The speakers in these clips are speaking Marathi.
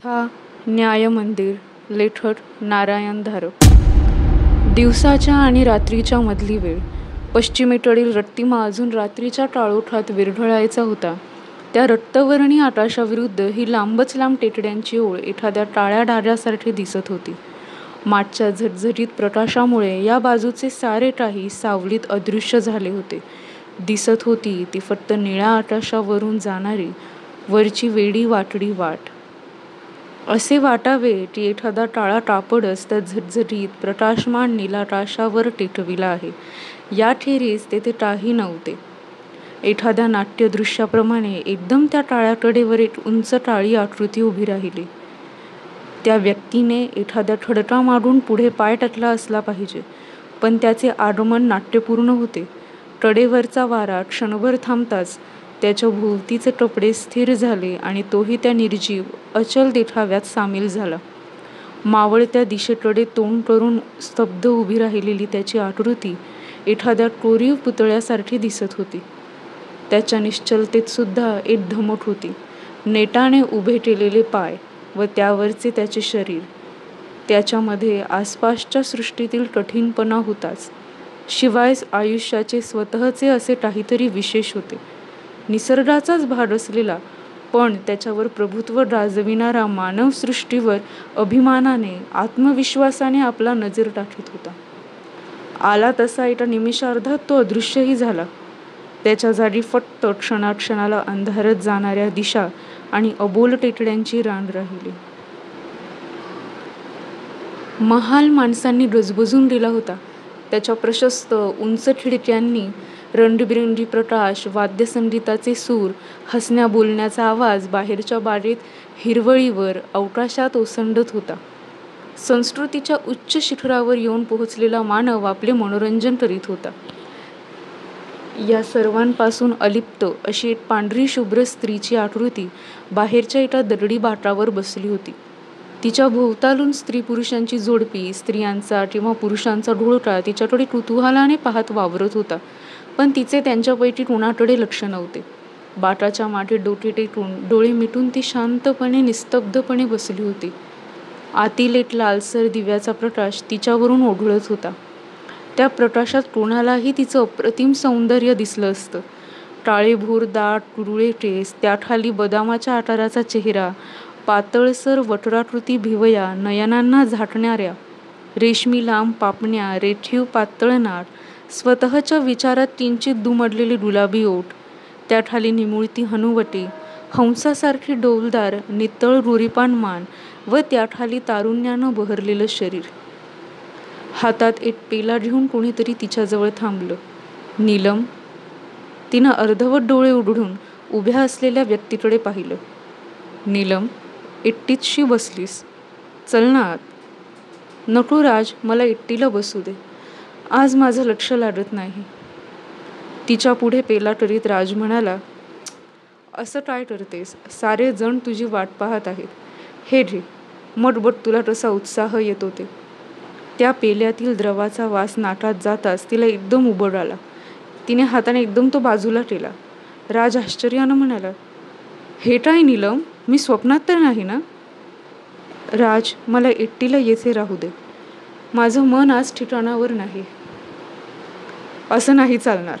कथा न्यायमंदिर. लेखक नारायण धारप. दिवसाच्या आणि रात्रीच्या मधली वेळ. पश्चिमेकडील रक्तिमा अजून रात्रीच्या काळोखात विरघळायचा होता. त्या रक्तवर्णी आकाशाविरुद्ध ही लांबच लांब टेकड्यांची ओळ एखाद्या काळ्या डागासारखी दिसत होती. मागच्या झटझटीत प्रकाशामुळे या बाजूचे सारे काही सावलीत अदृश्य झाले होते. दिसत होती ती फक्त निळ्या आकाशावरून जाणारी वरची वेडी वाकडी वाट. असे वाटावे की एखादा काळा कापडच त्या झटझटीत प्रकाशमान नीलाकाशावर टेकविला आहे. याखेरीज तेथे काही नव्हते. एखाद्या नाट्यदृश्याप्रमाणे एकदम त्या काळ्या कडेवर एक उंच काळी आकृती उभी राहिली. त्या व्यक्तीने एखाद्या खडकामागून पुढे पाय टाकला असला पाहिजे, पण त्याचे आगमन नाट्यपूर्ण होते. कडेवरचा वारा क्षणभर थांबताच त्याच्या भोवतीचे कपडे स्थिर झाले आणि तोही त्या निर्जीव अचल देखाव्यात सामील झाला. मावळत्या दिशेकडे तोंड करून स्तब्ध उभी राहिलेली त्याची आकृती एखाद्या कोरीव पुतळ्यासारखी दिसत होती. त्याच्या निश्चलतेत सुद्धा एक धमक होती. नेटाने उभे केलेले पाय व त्यावरचे त्याचे शरीर. त्याच्यामध्ये आसपासच्या सृष्टीतील कठीणपणा होताच, शिवाय आयुष्याचे स्वतःचे असे काहीतरी विशेष होते. निसर्गाचाच भाग असलेला, पण त्याच्यावर प्रभुत्व गाजविणारा मानव सृष्टीवर अभिमानाने, आत्मविश्वासाने आपला नजर टाकीत होता. आला तसा एका निमिषार्धात तो अदृश्यही झाला. त्याच्या जागी फक्त क्षणाक्षणाला अंधारत जाणाऱ्या दिशा आणि अबोल टेकड्यांची रांग राहिली. महाल माणसांनी गजबजून गेला होता. त्याच्या प्रशस्त उंच खिडक्यांनी रंगीबेरंगी प्रकाश, वाद्यसंगीताचे सूर, हसण्या बोलण्याचा आवाज बाहेरच्या बागेत हिरवळीवर, अवकाशात ओसंडत होता. संस्कृतीच्या उच्च शिखरावर येऊन पोहोचलेला मानव आपले मनोरंजन करीत होता. या सर्वांपासून अलिप्त अशी एक पांढरी शुभ्र स्त्रीची आकृती बाहेरच्या एका दगडी बाटावर बसली होती. तिच्या भोवतालून स्त्री-पुरुषांची जोडपी, स्त्रियांचा किंवा पुरुषांचा घोळका तिच्याकडे कुतूहलाने पाहत वावरत होता, पण तिचे त्यांच्यापैकी कोणाकडे लक्ष नव्हते. बाटाच्या मागे डोके टेकून, डोळे मिटून ती शांतपणे, निस्तब्धपणे बसली होती. आतील एक लालसर दिव्याचा प्रकाश तिच्यावरून ओघळत होता. त्या प्रकाशात कोणालाही तिचं अप्रतिम सौंदर्य दिसलं असतं. काळेभोर दाट कुरळे केस, त्याखाली बदामाच्या आकाराचा चेहरा, पातळसर वक्राकृती भिवया, नयनांना झाकणाऱ्या रेशमी लांब पापण्या, रेखीव पातळ नाक, स्वतःच्या विचारात किंचित दुमडलेले गुलाबी ओठ, त्याखाली निमुळती हनुवटी, हंसासारखी डौलदार नितळ गोरीपान मान व त्याखाली तारुण्यानं बहरलेलं शरीर. हातात एक पेला घेऊन कोणीतरी तिच्याजवळ थांबलं. नीलम. तिनं अर्धवट डोळे उघडून उभ्या असलेल्या व्यक्तीकडे पाहिलं. नीलम, एकटीचशी बसलीस? चल ना आत. नको राज, मला एकटीला बसू दे. आज माझं लक्ष लागत नाही. तिच्या पुढे पेला करीत राज म्हणाला, असं काय करतेस? सारे जण तुझी वाट पाहत आहेत. हे घे. मग बघ तुला कसा उत्साह येतो ते. त्या पेल्यातील द्रवाचा वास नाकात जाताच तिला एकदम उबग आला. तिने हाताने एकदम तो बाजूला केला. राज आश्चर्यानं म्हणाला, हे काय नीलम, मी स्वप्नात तर नाही ना? राज, मला एकटीला येथे राहू दे. माझं मन आज ठिकाणावर नाही. असं नाही चालणार.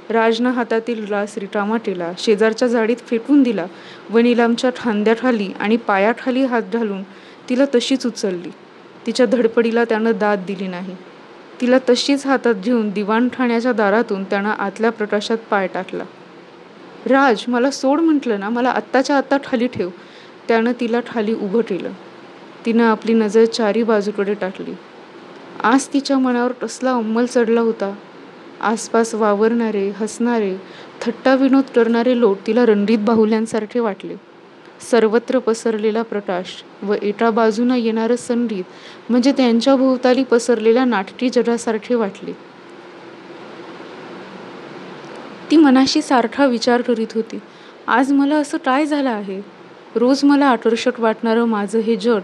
राजनं हातातील ग्लास रिकामा केला, शेजारच्या झाडीत फेकून दिला व नीलमच्या खांद्याखाली आणि पायाखाली हात घालून तिला तशीच उचलली. तिच्या धडपडीला त्यानं दाद दिली नाही. तिला तशीच हातात घेऊन दिवाणखान्याच्या दारातून त्यानं आतल्या प्रकाशात पाय टाकला. राज, मला सोड म्हटलं ना, मला आत्ताच्या आत्ता खाली ठेव. त्यानं तिला खाली उभं केलं. तिनं आपली नजर चारी बाजूकडे टाकली. आज तिच्या मनावर कसला अंमल चढला होता. आसपास वावरणारे, हसणारे, थट्टा विनोद करणारे लोक तिला रंगीत बाहुल्यांसारखे वाटले. सर्वत्र पसरलेला प्रकाश व एका बाजूनं येणारं संगीत म्हणजे त्यांच्या भोवताली पसरलेल्या नाटकी जगासारखे वाटले. ती मनाशी सारखा विचार करीत होती, आज मला असं काय झालं आहे? रोज मला आकर्षक वाटणारं माझं हे जग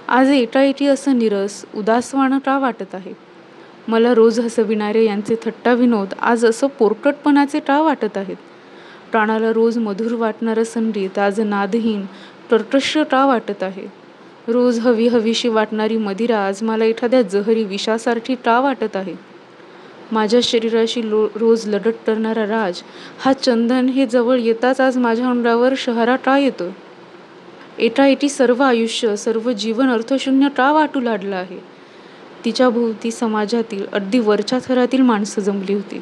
आज एकाएकी असं निरस, उदासवाणं का वाटत आहे? मला रोज हसविणारे यांचे थट्टा विनोद आज असं पोरकटपणाचे का वाटत आहेत? प्राणाला रोज मधुर वाटणारं संगीत आज नादहीन, तटस्थ का वाटत आहे? रोज हवी हवीशी वाटणारी मदिरा आज मला एखाद्या जहरी विषासारखी का वाटत आहे? माझ्या शरीराशी रोज लढत करणारा राज हा चंदन हे जवळ येताच आज माझ्या अंगावर शहरा का येतो? एटाएटी सर्व आयुष्य, सर्व जीवन अर्थशून्य का वाटू लागलं आहे? तिच्या भोवती समाजातील अगदी वरच्या थरातील माणसं जमली होती.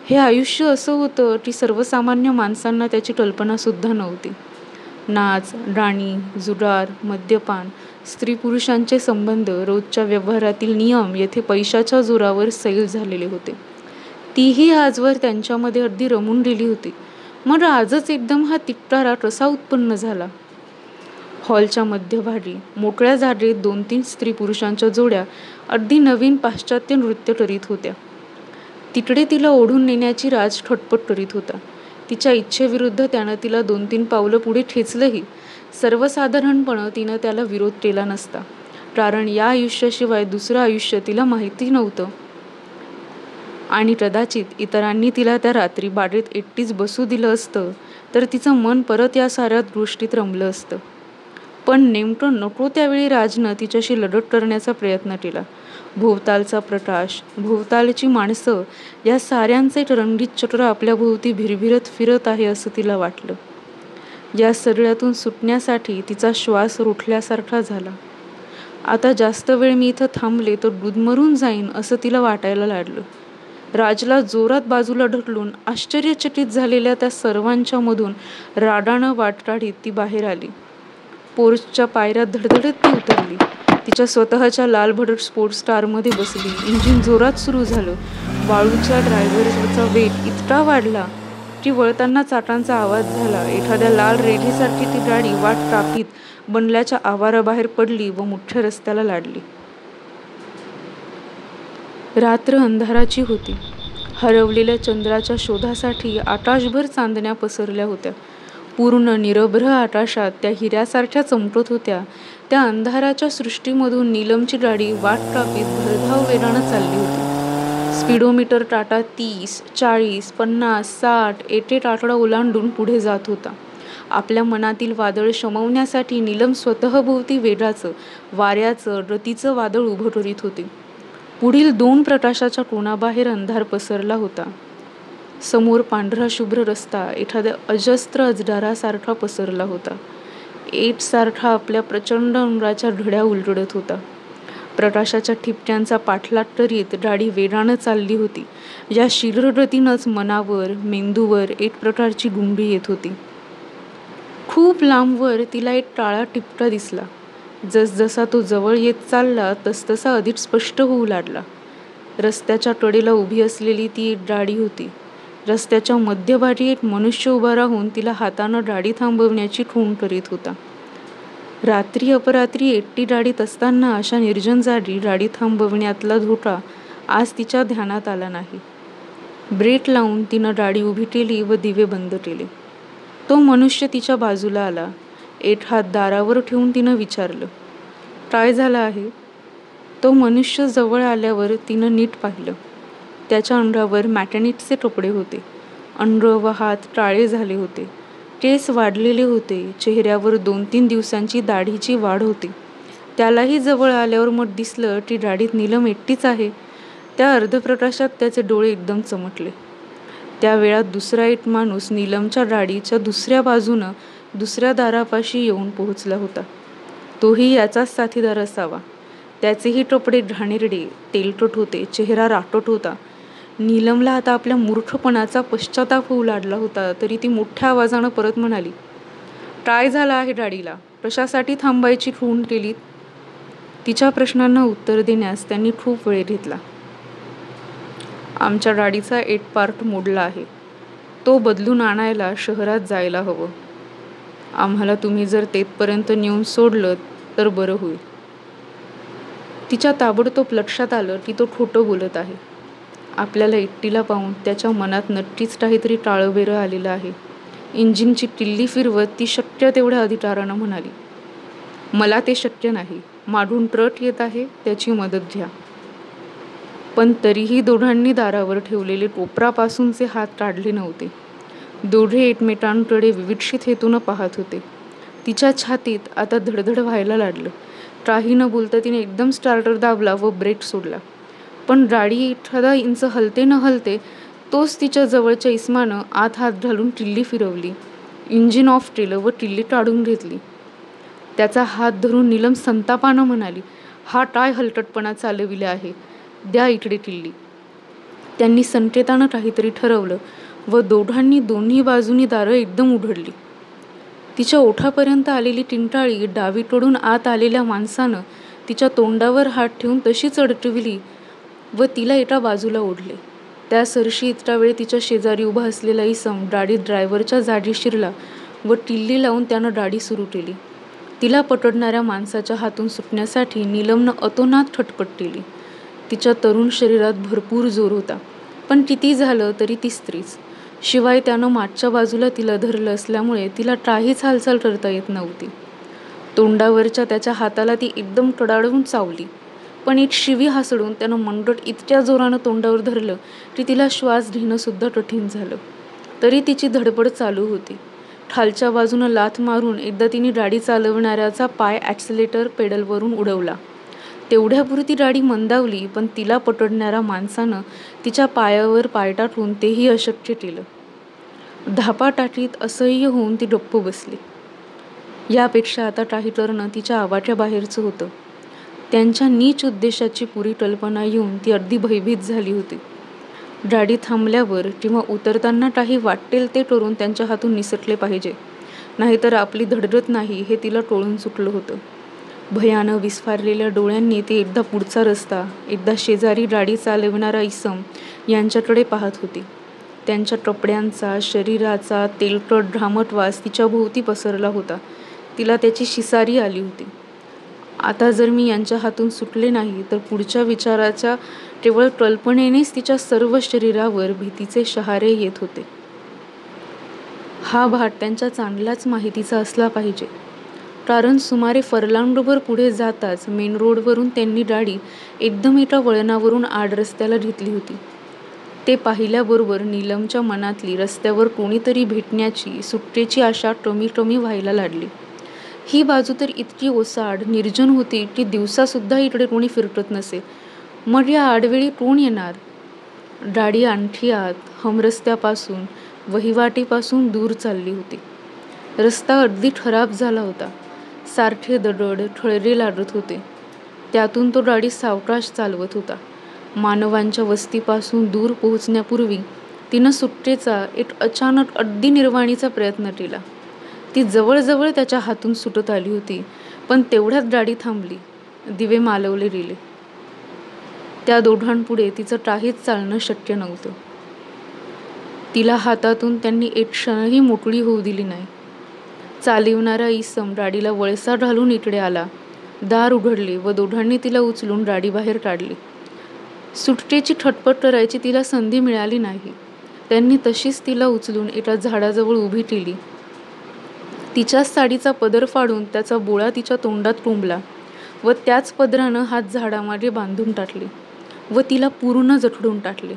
हे आयुष्य असं होतं की सर्वसामान्य माणसांना त्याची कल्पनासुद्धा नव्हती. नाच, गाणी, जुगार, मद्यपान, स्त्री पुरुषांचे संबंध, रोजच्या व्यवहारातील नियम येथे पैशाच्या जोरावर सैल झालेले होते. तीही आजवर त्यांच्यामध्ये अगदी रमून गेली होती. मग आजच एकदम हा तिटकारा कसा उत्पन्न झाला? हॉलच्या मध्यभागी मोकळ्या जागेत 2-3 स्त्री पुरुषांच्या जोड्या अगदी नवीन पाश्चात्य नृत्य करीत होत्या. तिकडे तिला ओढून नेण्याची राज खटपट करीत होता. तिच्या इच्छेविरुद्ध त्यानं तिला 2-3 पावलं पुढे ठेचलंही. सर्वसाधारणपणे तिनं त्याला विरोध केला नसता, कारण या आयुष्याशिवाय दुसरं आयुष्य तिला माहिती नव्हतं. आणि कदाचित इतरांनी तिला त्या रात्री बागेत एकटीच बसू दिलं असतं तर तिचं मन परत या साऱ्या गोष्टीत रमलं असतं. पण नेमकं नको त्यावेळी राजनं तिच्याशी लढत करण्याचा प्रयत्न केला. भोवतालचा प्रकाश, भोवतालची माणसं या साऱ्यांचे रंगीत चक्र आपल्या भोवती भिरभिरत फिरत आहे असं तिला वाटलं. या सगळ्यातून सुटण्यासाठी तिचा श्वास रोखल्यासारखा झाला. आता जास्त वेळ मी इथं थांबले तर गुदमरून जाईन असं तिला वाटायला लागलं. राजला जोरात बाजूला ढकलून आश्चर्यचकित झालेल्या त्या सर्वांच्या मधून रागानं वाट काढीत ती बाहेर आली. पोर्चच्या पायऱ्या धडधडत ती उतरली. तिच्या स्वतःच्या लालभडक स्पोर्ट्स कारमध्ये बसली. इंजिन जोरात सुरू झालं. वाळूच्या ड्रायव्हरचा वेग इतका वाढला की वळताना चाकांचा आवाज झाला. एखाद्या लाल रेघेसारखी ती गाडी वाट कापीत बंगल्याच्या आवाराबाहेर पडली व मुख्य रस्त्याला लागली. रात्र अंधाराची होती. हरवलेल्या चंद्राच्या शोधासाठी आकाशभर चांदण्या पसरल्या होत्या. पूर्ण निरभ्र आकाशात त्या हिऱ्यासारख्या चमकत होत्या. त्या अंधाराच्या सृष्टीमधून नीलमची गाडी वाट कापीत भरधाव वेगानं चालली होती. स्पीडोमीटर टाटा 30, 40, 50, 60 एक आकडा ओलांडून पुढे जात होता. आपल्या मनातील वादळ शमवण्यासाठी नीलम स्वतःभोवती वेगाचं, वाऱ्याचं, रतीचं वादळ उभं करीत होती. पुढील 2 प्रकाशाच्या कोणाबाहेर अंधार पसरला होता. समोर पांढरा शुभ्र रस्ता एखाद्या अजस्त्र अजगरासारखा पसरला होता. एकसारखा आपल्या प्रचंड अंगाच्या घड्या उलगडत होता. प्रकाशाच्या ठिपक्यांचा पाठलाग करीत गाडी वेगानं चालली होती. या शीघ्रगतीनंच मनावर, मेंदूवर एक प्रकारची गुंगी येत होती. खूप लांबवर तिला एक काळा टिपका दिसला. जसजसा तो जवळ येत चालला तसतसा अधिक स्पष्ट होऊ लागला. रस्त्याच्या कडेला उभी असलेली ती एक गाडी होती. रस्त्याच्या मध्यभागी एक मनुष्य उभा राहून तिला हातानं गाडी थांबवण्याची खूण करीत होता. रात्री अपरात्री एकटी गाडीत असताना अशा निर्जन जागी गाडी थांबवण्यातला धोका आज तिच्या ध्यानात आला नाही. ब्रेक लावून तिनं गाडी उभी केली व दिवे बंद केले. तो मनुष्य तिच्या बाजूला आला. एक हात दारावर ठेवून तिनं विचारलं, काय झालं आहे? तो मनुष्य जवळ आल्यावर तिनं नीट पाहिलं. त्याच्या अंगावर मॅकॅनिकचे कपडे होते. अंग व हात काळे झाले होते. केस वाढलेले होते. चेहऱ्यावर 2-3 दिवसांची दाढीची वाढ होती. त्यालाही जवळ आल्यावर मग दिसलं की गाडीत नीलम एकटीच आहे. त्या अर्धप्रकाशात त्याचे डोळे एकदम चमकले. त्या वेळात दुसरा एक माणूस नीलमच्या गाडीच्या दुसऱ्या बाजूनं दुसऱ्या दारापाशी येऊन पोहोचला होता. तोही याचाच साथीदार असावा. त्याचेही कपडे घाणेरडे, तेलकट होते. चेहरा राकट होता. नीलमला आता आपल्या मूर्खपणाचा पश्चाताप होऊ लागला होता. तरी ती मोठ्या आवाजानं परत म्हणाली, काय झालं आहे गाडीला? कशासाठी थांबायची खूण केलीत? तिच्या प्रश्नांना उत्तर देण्यास त्यांनी खूप वेळ घेतला. आमच्या गाडीचा एक पार्ट मोडला आहे. तो बदलून आणायला शहरात जायला हवं. आम्हाला तुम्ही जर तेथपर्यंत नेऊन सोडलं तर बरं होईल. तिच्या ताबडतोब लक्षात आलं की तो खोटं बोलत आहे. आपल्याला एकटीला पाहून त्याच्या मनात नक्कीच काहीतरी टाळंबेरं आलेलं आहे. इंजिनची किल्ली फिरवत ती शक्य तेवढ्या अधिकारानं म्हणाली, मला ते शक्य नाही. मागून ट्रक येत आहे, त्याची मदत घ्या. पण तरीही दोघांनी दारावर ठेवलेले कोपरापासूनचे हात काढले नव्हते. दोघे एकमेकांकडे विविक्षित हेतूनं पाहत होते. तिच्या छातीत आता धडधड व्हायला लागलं. काही न बोलता तिने एकदम स्टार्टर दाबला व ब्रेक सोडला. पण गाडी एखादा इंच हलते न हलते तोच तिच्या जवळच्या इस्मानं आत हात घालून किल्ली फिरवली. इंजिन ऑफ केलं व किल्ली काढून घेतली. त्याचा हात धरून नीलम संतापानं म्हणाली, "हा काय हलकटपणा चालविला आहे, द्या इकडे किल्ली." त्यांनी संकेतानं काहीतरी ठरवलं व दोघांनी दोन्ही बाजूनी दारं एकदम उघडली. तिच्या ओठापर्यंत आलेली किंकाळी डावीकडून आत आलेल्या माणसानं तिच्या तोंडावर हात ठेवून तशीच अडकविली व तिला एका बाजूला ओढले. त्या सरशी इतका वेळ तिच्या शेजारी उभा असलेला इसम गाडीत ड्रायव्हरच्या जागी शिरला व किल्ली लावून त्यानं गाडी सुरू केली. तिला पकडणाऱ्या माणसाच्या हातून सुटण्यासाठी नीलमनं अतोनात खटपट केली. तिच्या तरुण शरीरात भरपूर जोर होता, पण किती झालं तरी ती स्त्रीच. शिवाय त्यानं मागच्या बाजूला तिला धरलं असल्यामुळे तिला काहीच हालचाल करता येत नव्हती. तोंडावरच्या त्याच्या हाताला ती एकदम कडाडून चावली, पण एक शिवी हासडून त्यानं मनगट इतक्या जोरानं तोंडावर धरलं की तिला श्वास घेणं सुद्धा कठीण झालं. तरी तिची धडपड चालू होती. खालच्या बाजूनं लाथ मारून एकदा तिने गाडी चालवणाऱ्याचा पाय ॲक्सिलेटर पेडलवरून उडवला. तेवढ्यापुरती गाडी मंदावली, पण तिला पकडणाऱ्या माणसानं तिच्या पायावर पाय टाकून तेही अशक्य केलं. धापा टाकीत असह्य होऊन ती गप्प बसली. यापेक्षा आता काही करणं तिच्या आवाक्या बाहेरचं होतं. त्यांच्या नीच उद्देशाची पुरी कल्पना येऊन ती अगदी भयभीत झाली होती. गाडी थांबल्यावर किंवा उतरताना काही वाटेल ते करून त्यांच्या हातून निसटले पाहिजे, नाहीतर आपली धडगत नाही हे तिला कळून चुकलं होतं. भयानं विस्फारलेल्या डोळ्यांनी ती एकदा पुढचा रस्ता, एकदा शेजारी गाडी चालविणारा इसम यांच्याकडे पाहत होती. त्यांच्या कपड्यांचा, शरीराचा तेलकट घामट वास तिच्या भोवती पसरला होता. तिला त्याची शिसारी आली होती. आता जर मी यांच्या हातून सुटले नाही तर पुढच्या विचाराच्या केवळ कल्पनेनेच तिच्या सर्व शरीरावर भीतीचे शहारे येत होते. हा भाग त्यांच्या चांगलाच माहितीचा असला पाहिजे, कारण सुमारे फर्लांगभर पुढे जाताच मेन रोडवरून त्यांनी गाडी एकदम एका वळणावरून आड रस्त्याला घेतली होती. ते पाहिल्याबरोबर नीलमच्या मनातली रस्त्यावर कोणीतरी भेटण्याची, सुटकेची आशा कमी कमी व्हायला लागली. ही बाजू तर इतकी ओसाड, निर्जन होती की दिवसासुद्धा इकडे कोणी फिरकत नसे. मग या आडवेळी कोण येणार? गाडी आणखी आत, हमरस्त्यापासून, वहिवाटीपासून दूर चालली होती. रस्ता अगदी खराब झाला होता. सारखे दगड, खळगे लागत होते. त्यातून तो गाडी सावकाश चालवत होता. मानवांच्या वस्तीपासून दूर पोहोचण्यापूर्वी तिनं सुटकेचा एक अचानक अगदी निर्वाणीचा प्रयत्न केला. ती जवळजवळ त्याच्या हातून सुटत आली होती, पण तेवढ्यात गाडी थांबली. दिवे मालवले गेले. त्या दोघांपुढे तिचं काहीच चालणं शक्य नव्हतं. तिला हातातून त्यांनी एक क्षणही मोकळी होऊ दिली नाही. चालविणारा इसम गाडीला वळसा घालून इकडे आला. दार उघडले व दोघांनी तिला उचलून गाडी बाहेर काढली. सुटकेची खटपट करायची तिला संधी मिळाली नाही. त्यांनी तशीच तिला उचलून एका झाडाजवळ उभी केली. तिच्याच साडीचा पदर फाडून त्याचा बोळा तिच्या तोंडात कोंबला व त्याच पदरानं हात झाडामागे बांधून टाकले व तिला पूर्ण जखडून टाकले.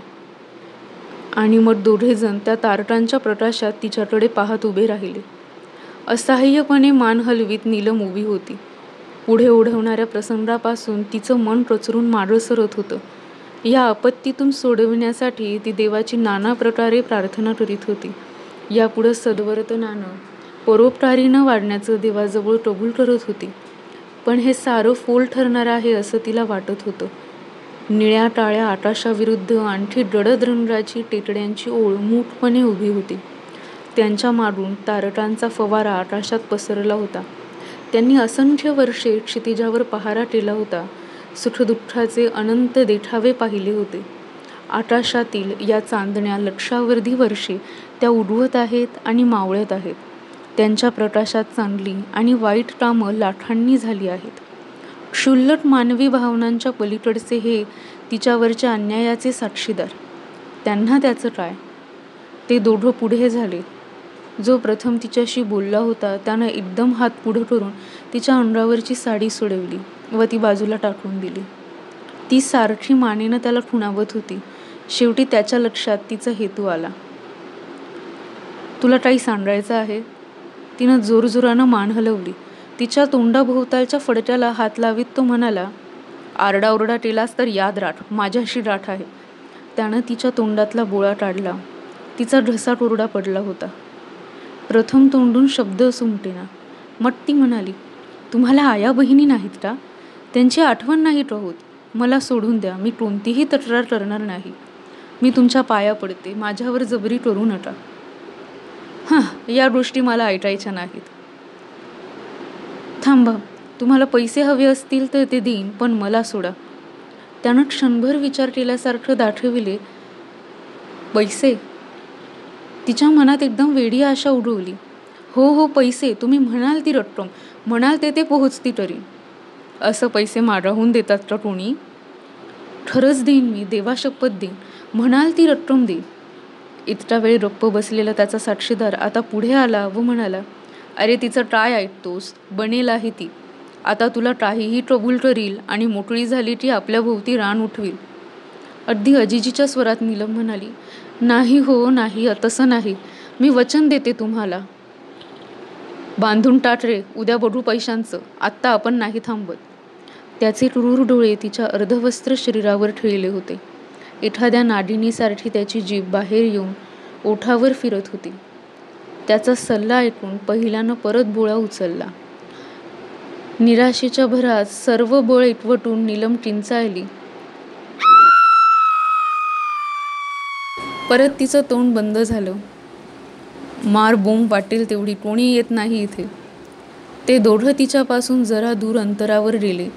आणि मग दोघेजण त्या तारकांच्या प्रकाशात तिच्याकडे पाहत उभे राहिले. असहाय्यपणे मान हलवीत नीलम उभी होती. पुढे ओढवणाऱ्या प्रसंगापासून तिचं मन कचरून मागं सरत होतं. या आपत्तीतून सोडविण्यासाठी ती देवाची नाना प्रकारे प्रार्थना करीत होती. यापुढं सद्वर्तनानं, परोपकारीनं वाढण्याचं देवाजवळ कबूल करत होती. पण हे सारं फोल ठरणार आहे असं तिला वाटत होतं. निळ्या टाळ्या आकाशाविरुद्ध आणखी गडद रंगाची टेकड्यांची ओळ मूठपणे उभी होती. त्यांच्या मागून तारकांचा फवारा आकाशात पसरला होता. त्यांनी असंख्य वर्षे क्षितिजावर पहारा केला होता. सुखदुःखाचे अनंत देखावे पाहिले होते. आकाशातील या चांदण्या लक्षावधी वर्षे त्या उडवत आहेत आणि मावळत आहेत. त्यांच्या प्रकाशात चांगली आणि वाईट कामं लाखांनी झाली आहेत. क्षुल्लक मानवी भावनांच्या पलीकडचे हे तिच्यावरच्या अन्यायाचे साक्षीदार. त्यांना त्याचं काय? ते दोघं पुढे झाले. जो प्रथम तिच्याशी बोलला होता त्यानं एकदम हात पुढं करून तिच्या अंगावरची साडी सोडवली व ती बाजूला टाकून दिली. ती सारखी मानेनं त्याला खुणावत होती. शेवटी त्याच्या लक्षात तिचा हेतू आला. तुला काही सांगायचं आहे? तिनं जोरजोरानं मान हलवली. तिच्या तोंडाभोवतालच्या फडक्याला हात लावीत तो म्हणाला, आरडाओरडा केलास तर याद राख, माझ्याशी गाठ आहे. त्यानं तिच्या तोंडातला बोळा काढला. तिचा ढसा कोरडा पडला होता. प्रथम तोंडून शब्द सुमटेना. मग ती म्हणाली, तुम्हाला आया बहिणी नाहीत का? त्यांची आठवण नाही राहोत. मला सोडून द्या, मी कोणतीही तक्रार करणार नाही. मी तुमच्या पाया पडते, माझ्यावर जबरी करू नका. या गोष्टी मला ऐकायच्या नाहीत. थांबा, तुम्हाला पैसे हवे असतील तर ते देईन, पण मला सोडा. त्यानं क्षणभर विचार केल्यासारखं दाखविले. पैसे? तिच्या मनात एकदम वेडी आशा उडवली. हो, पैसे. तुम्ही म्हणाल ती रक्कम, म्हणाल ते पोहोचती तरी. असं पैसे मागाहून देतात का कोणी? खरंच देईन मी, देवा शपथ देईन. म्हणाल ती रक्कम देईन. इतका वेळ गप्प बसलेला त्याचा साक्षीदार आता पुढे आला व म्हणाला, अरे तिचं काय ऐकतोस? बनेल आहे ती. आता तुला काहीही कबूल करील आणि मोकळी झाली की आपल्या भोवती रान उठवील. अगदी अजिजीच्या स्वरात नीलम म्हणाली, नाही हो नाही, तसं नाही. मी वचन देते तुम्हाला. बांधून टाक रे, उद्या बघू पैशांचं. आत्ता आपण नाही थांबत. त्याचे क्रूर डोळे तिच्या अर्धवस्त्र शरीरावर ठेवले होते. एखाद्या नागिनीसारखी त्याची जीभ बाहेर येऊन ओठावर फिरत होती. त्याचा सल्ला ऐकून पहिल्यानं परत बोळा उचलला. निराशेच्या भरात सर्व बळ एकवटून नीलम किंचाळली. परत तिचं तोंड बंद झालं. मार बोंब वाटेल तेवढी, कोणी येत नाही इथे. ते दोघं तिच्यापासून जरा दूर अंतरावर गेले.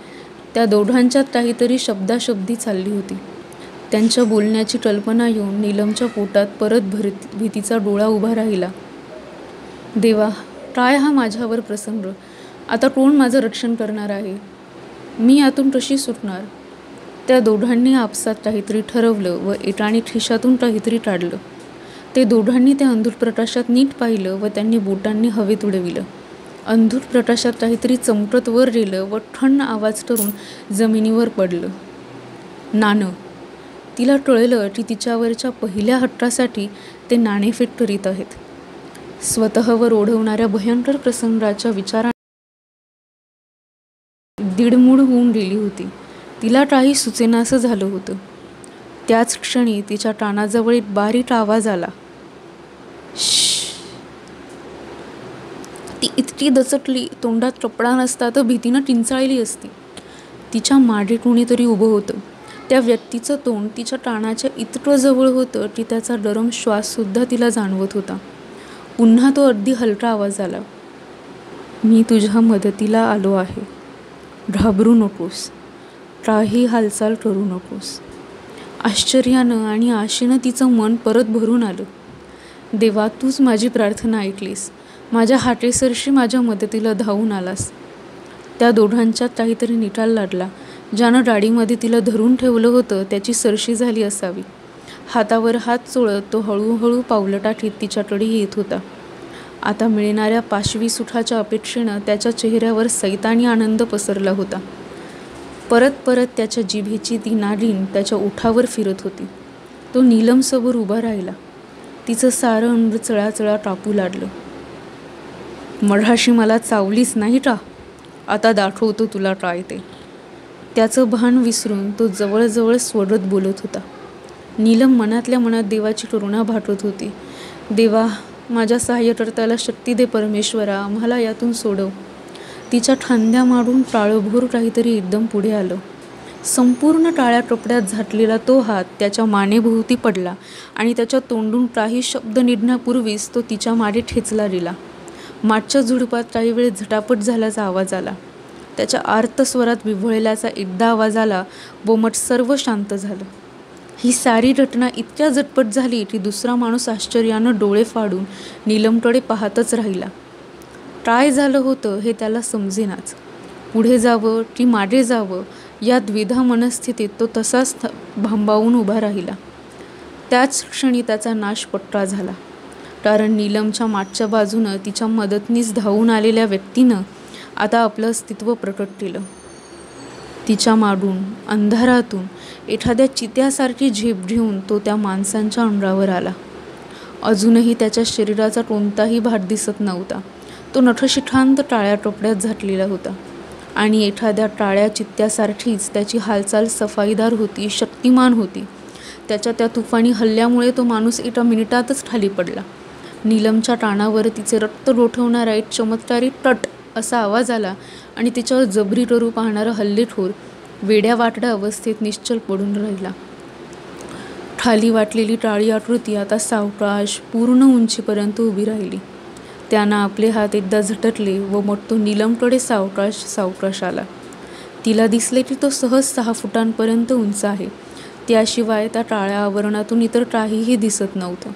त्या दोघांच्यात काहीतरी शब्दाशब्दी चालली होती. त्यांच्या बोलण्याची कल्पना येऊन नीलमच्या पोटात परत भीतीचा डोळा उभा राहिला. देवा, काय हा माझ्यावर प्रसंग? आता कोण माझं रक्षण करणार आहे? मी यातून कशी सुटणार? त्या दोघांनी आपसात काहीतरी ठरवलं व एकाने खिशातून काहीतरी काढलं. ते दोघांनी त्या अंधुक प्रकाशात नीट पाहिलं व त्यांनी बोटांनी हवेत उडविलं. अंधुक प्रकाशात काहीतरी चमकत वर गेलं व ठण आवाज करून जमिनीवर पडलं. नाणं. तिला कळलं की तिच्यावरच्या पहिल्या हट्टासाठी ते नाणेफेक करीत आहेत. स्वतःवर ओढवणाऱ्या भयंकर प्रसंगाच्या विचाराने दीडमूड होऊन गेली होती. तिला काही सुचेनासं झालं होतं. त्याच क्षणी तिच्या कानाजवळ एक बारीक आवाज आला. ती इतकी दचकली, तोंडात कपडा नसता तर भीतीनं किंचाळली असती. तिच्या मागे कोणीतरी उभं होतं. त्या व्यक्तीचं तोंड तिच्या कानाच्या इतकं जवळ होतं की त्याचा गरम श्वाससुद्धा तिला जाणवत होता. पुन्हा तो अगदी हलका आवाज आला. मी तुझ्या मदतीला आलो आहे. घाबरू नकोस, काही हालचाल करू नकोस. आश्चर्यानं आणि आशेनं तिचं मन परत भरून आलं. देवा, तूच माझी प्रार्थना ऐकलीस. माझ्या हाकेसरशी माझ्या मदतीला धावून आलास. त्या दोघांच्यात काहीतरी निकाल लागला. ज्यानं गाडीमध्ये तिला धरून ठेवलं होतं त्याची सरशी झाली असावी. हातावर हात चोळत तो हळूहळू पावलं टाकीत तिच्याकडे येत होता. आता मिळणाऱ्या पाशवी सुखाच्या अपेक्षेनं त्याच्या चेहऱ्यावर सैतानी आनंद पसरला होता. परत त्याच्या जिभेची ती नागिन त्याच्या ओठावर फिरत होती. तो नीलमसमोर उभा राहिला. तिचं सारं अंग चळाचळा कापू लागलं. मघाशी मला चावलीस नाही का? आता दाखवतो तुला काय ते. त्याचं भान विसरून तो जवळजवळ स्वरत बोलत होता. नीलम मनातल्या मनात देवाची करुणा भाटत होती. देवा, माझ्या सहाय्यकर्त्याला शक्ती दे परमेश्वरा, मला यातून सोडव. तिच्या खांद्या मारून काळभोर काहीतरी एकदम पुढे आलं. संपूर्ण काळ्या कपड्यात झाटलेला तो हात त्याच्या मानेभोवती पडला आणि त्याच्या तोंडून काही शब्द निघण्यापूर्वीच तो तिच्या मागे ठेचला गेला. मागच्या झुडपात काही वेळ झटापट झाल्याचा आवाज आला. त्याच्या आर्त स्वरात विव्हळल्याचा एकदा आवाज आला व मग सर्व शांत झालं. ही सारी घटना इतक्या झटपट झाली की दुसरा माणूस आश्चर्यानं डोळे फाडून नीलमकडे पाहतच राहिला. काय झालं होतं हे त्याला समजेनाच. पुढे जावं की मागे जावं या द्विधा मनस्थितीत तो तसाच भांबावून उभा राहिला. त्याच क्षणी त्याचा नाश पक्का झाला. कारण नीलमच्या मागच्या बाजूनं तिच्या मदतनीस धावून आलेल्या व्यक्तीनं आता आपलं अस्तित्व प्रकट केलं. तिच्या मागून अंधारातून एखाद्या चित्यासारखी झेप घेऊन तो त्या माणसांच्या अंगावर आला. अजूनही त्याच्या शरीराचा कोणताही भाग दिसत नव्हता. तो नठशिठांत टाळ्या टोपड्यात झाटलेला होता आणि एखाद्या टाळ्या चित्त्यासारखीच त्याची हालचाल सफाईदार होती, शक्तिमान होती. त्याच्या त्या तुफानी हल्ल्यामुळे तो माणूस एका मिनिटातच खाली पडला. नीलमच्या कानावर तिचे रक्त गोठवणारा एक चमत्कारी टट असा आवाज आला आणि तिच्यावर जबरी करू पाहणारा हल्लेखोर वेड्या वाकड्या अवस्थेत निश्चल पडून राहिला. खाली वाटलेली टाळी आकृती आता सावकाश पूर्ण उंचीपर्यंत उभी राहिली. त्यानं आपले हात एकदा झटकले व मग तो नीलमकडे सावकाश सावकाश आला. तिला दिसले की तो सहज 6 फुटांपर्यंत उंच आहे. त्याशिवाय त्या टाळ्या आवरणातून इतर काहीही दिसत नव्हतं.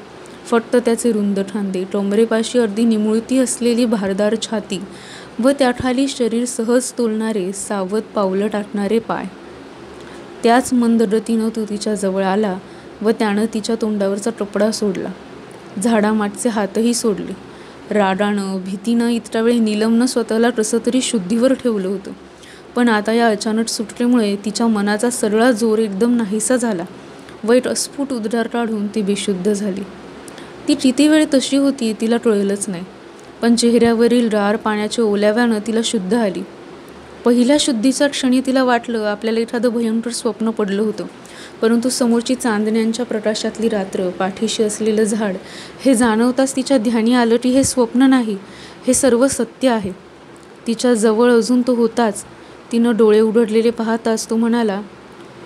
फक्त त्याचे रुंद खांदे, टोंबरेपाशी अर्धी निमुळती असलेली भारदार छाती व त्याखाली शरीर सहज तोलणारे, सावध पावलं टाकणारे पाय. त्याच मंद गतीनं तो तिच्या जवळ आला व त्यानं तिच्या तोंडावरचा कपडा सोडला. झाडामागचे हातही सोडले. रागानं, भीतीनं इतक्या वेळ नीलमनं स्वतःला कसं तरी शुद्धीवर ठेवलं होतं. पण आता या अचानक सुटकेमुळे तिच्या मनाचा सगळा जोर एकदम नाहीसा झाला व एक अस्फुट उद्गार काढून ती बेशुद्ध झाली. ती किती वेळ तशी होती तिला कळलंच नाही. पण चेहऱ्यावरील गार पाण्याच्या ओल्याव्यानं तिला शुद्ध आली. पहिल्या शुद्धीच्या क्षणी तिला वाटलं आपल्याला एखादं भयंकर स्वप्न पडलं होतं. परंतु समोरची चांदण्यांच्या प्रकाशातली रात्र, पाठीशी असलेलं झाड हे जाणवताच तिच्या ध्यानी आलं की हे स्वप्न नाही, हे सर्व सत्य आहे. तिच्या जवळ अजून तो होताच. तिनं डोळे उघडलेले पाहताच तो म्हणाला,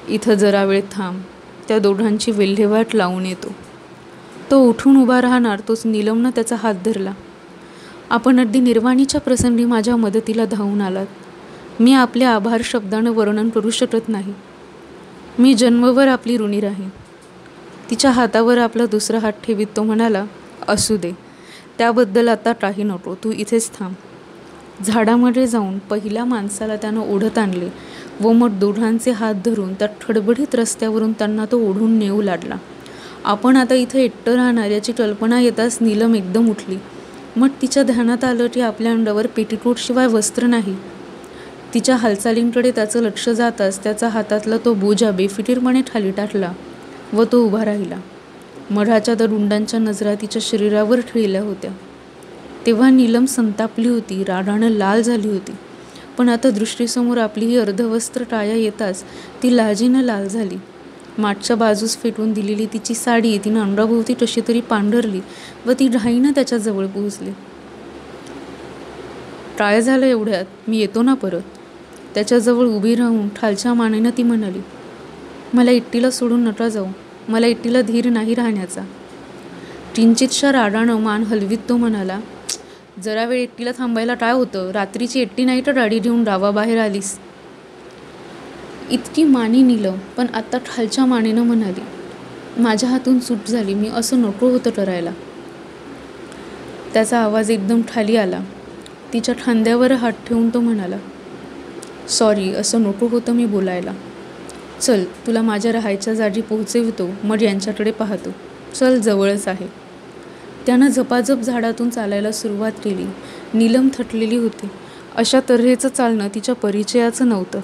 इथं जरा वेळ थांब, त्या दोघांची विल्हेवाट लावून येतो. तो उठून उभा राहणार तोच नीलमनं त्याचा हात धरला. आपण अगदी निर्वाणीच्या प्रसंगी माझ्या मदतीला धावून आलात. मी आपले आभार शब्दानं वर्णन करू शकत नाही. मी जन्मभर आपली ऋणी राहीन. तिच्या हातावर आपला दुसरा हात ठेवीत तो म्हणाला, असू दे, त्याबद्दल आता काही नको, तू इथेच थांब. झाडामध्ये जाऊन पहिल्या माणसाला त्यानं ओढत आणले व मग दोघांचे हात धरून त्या खडबडीत रस्त्यावरून त्यांना तो ओढून नेऊ लागला. आपण आता इथं एकटं राहणार याची कल्पना येताच नीलम एकदम उठली. मग तिच्या ध्यानात आलं की आपल्या अंगावर पेटीकोटशिवाय वस्त्र नाही. तिच्या हालचालींकडे त्याचं लक्ष जाताच त्याचा हातातला तो बोजा बेफिकीरपणे खाली टाकला व तो उभा राहिला. मधाच्या त्या रुंडांच्या नजरा तिच्या शरीरावर ठेवल्या होत्या. तेव्हा नीलम संतापली होती, रागानं लाल झाली होती. पण आता दृष्टीसमोर आपली ही अर्धवस्त्र टाळ्या येताच ती लाजेनं लाल झाली. मागच्या बाजूस फेकून दिलेली तिची साडी तिनं अंगाभोवती कशी तरी पांढरली व ती घाईनं त्याच्या जवळ पोहोचली. काय झालं एवढ्यात, मी येतो ना परत. त्याच्याजवळ उभी राहून खालच्या मानेनं ती म्हणाली, मला एकटीला सोडून नका जाऊ, मला एकटीला धीर नाही राहण्याचा. किंचितशा रागानं मान हलवीत तो म्हणाला, जरा वेळ एकटीला थांबायला काय होतं, रात्रीची एकटी नाही तर गाडी घेऊन गावाबाहेर आलीस. इतकी मानी नीलम पण आता खालच्या मानेनं म्हणाली, माझ्या हातून चूक झाली, मी असं नको होतं करायला. त्याचा आवाज एकदम खाली आला. तिच्या खांद्यावर हात ठेवून तो म्हणाला, सॉरी, असं नको होतं मी बोलायला. चल, तुला माझ्या राहायच्या जागी पोहोचवितो, मग यांच्याकडे पाहतो. चल, जवळच आहे. त्यानं झपाझप झाडातून चालायला सुरुवात केली. नीलम थकलेली होती. अशा तऱ्हेचं चालणं तिच्या परिचयाचं नव्हतं.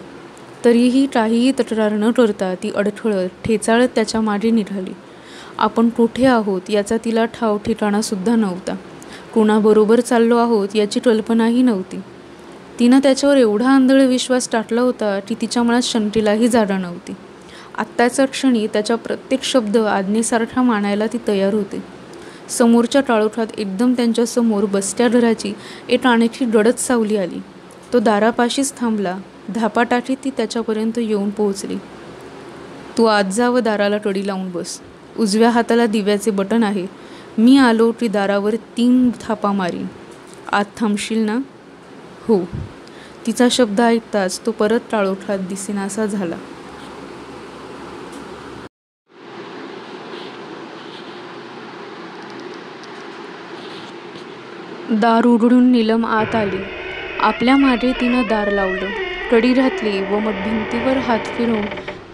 तरीही काहीही तक्रार न करता ती अडखळत, ठेचाळत त्याच्या मागे निघाली. आपण कुठे आहोत याचा तिला ठाव ठिकाणासुद्धा नव्हता. कोणाबरोबर चाललो आहोत याची कल्पनाही नव्हती. तिनं त्याच्यावर एवढा आंधळ विश्वास टाकला होता की तिच्या मनात शंकेलाही जागा नव्हती. आत्ताच्या क्षणी त्याच्या प्रत्येक शब्द आज्ञेसारखा मानायला ती तयार होती. समोरच्या टाळोखात एकदम त्यांच्यासमोर बसत्या घराची एक आणखी गडद सावली आली. तो दारापाशीच थांबला. धापा टाकीत ती त्याच्यापर्यंत येऊन पोहोचली. तू आत जा व दाराला कडी लावून बस. उजव्या हाताला दिव्याचे बटन आहे. मी आलो की दारावर 3 थापा मारीन. आत थांबशील ना? हो. तिचा शब्द ऐकताच तो परत टाळोखात दिसेनासा झाला. दार उघडून नीलम आत आली. आपल्या मागे तिनं दार लावलं, कडी घातली व मग भिंतीवर हात फिरवून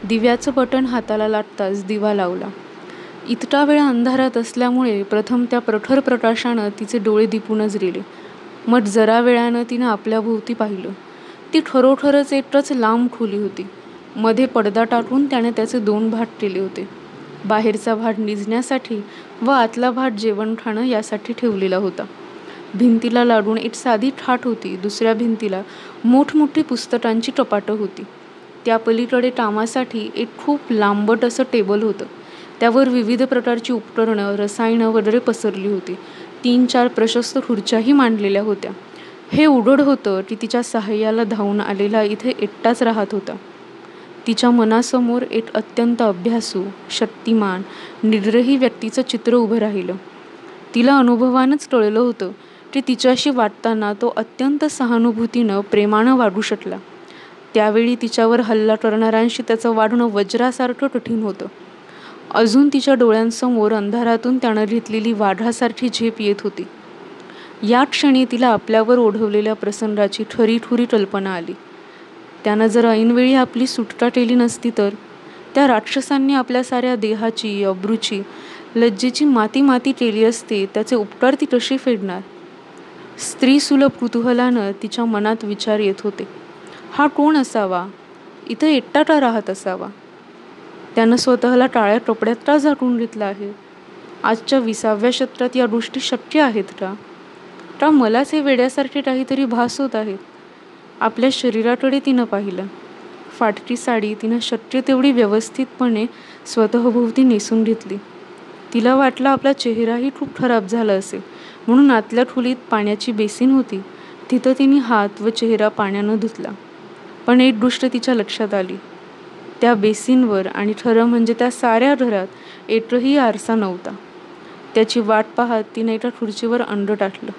दिव्याचं बटन हाताला लागताच दिवा लावला. इतका वेळ अंधारात असल्यामुळे प्रथम त्या प्रखर प्रकाशानं तिचे डोळे दिपूनच गेले. मग जरा वेळानं तिनं आपल्या भोवती पाहिलं. ती खरोखरच एकच लांब खोली होती. मध्ये पडदा टाकून त्याने त्याचे 2 भाग केले होते. बाहेरचा भाग निजण्यासाठी व आतला भाग जेवण खाणं यासाठी ठेवलेला होता. भिंतीला लाडून एक साधी ठाठ होती. दुसऱ्या भिंतीला मोठमोठी पुस्तकांची टपाटं होती. त्या पलीकडे कामासाठी एक खूप लांबट असं टेबल होतं. त्यावर विविध प्रकारची उपकरणं, रसायनं वगैरे पसरली होती. 3-4 प्रशस्त खुर्च्याही मांडलेल्या होत्या. हे उघड होतं की तिच्या सहाय्याला धावून आलेला इथे एकटाच राहत होता. तिच्या मनासमोर एक अत्यंत अभ्यासू, शक्तिमान, निग्रही व्यक्तीचं चित्र उभं राहिलं. तिला अनुभवानंच कळलं होतं की तिच्याशी वाटताना तो अत्यंत सहानुभूतीनं, प्रेमानं वागू शकला. त्यावेळी तिच्यावर हल्ला करणाऱ्यांशी त्याचं वागणं वज्रासारखं कठीण होतं. अजून तिच्या डोळ्यांसमोर अंधारातून त्यानं घेतलेली वाघासारखी झेप येत होती. या क्षणी तिला आपल्यावर ओढवलेल्या प्रसंगाची खरी कल्पना आली. त्यानं जर ऐनवेळी आपली सुटका केली नसती तर त्या राक्षसांनी आपल्या साऱ्या देहाची, अब्रूची, लज्जेची माती केली असती. त्याचे उपकार ती कशी फेडणार? स्त्रीसुलभ कुतूहलानं तिच्या मनात विचार येत होते. हा कोण असावा? इथं एकटा का राहत असावा? त्यानं स्वतःला काळ्या कपड्यात का झाकून घेतलं आहे? आजच्या 20व्या शतकात या गोष्टी शक्य आहेत का? का मलाच हे वेड्यासारखे काहीतरी भास होत आहेत? आपल्या शरीराकडे तिनं पाहिलं. फाटकी साडी तिनं शक्य तेवढी व्यवस्थितपणे स्वतःभोवती नेसून घेतली. तिला वाटलं आपला चेहराही खूप खराब झाला असेल, म्हणून आतल्या खोलीत पाण्याची बेसिन होती. तिथं तिने हात व चेहरा पाण्यानं धुतला. पण एक गोष्ट तिच्या लक्षात आली. त्या बेसिनवर आणि खरं म्हणजे त्या साऱ्या घरात एकही आरसा नव्हता. त्याची वाट पाहत तिने एका खुर्चीवर अंड टाकलं.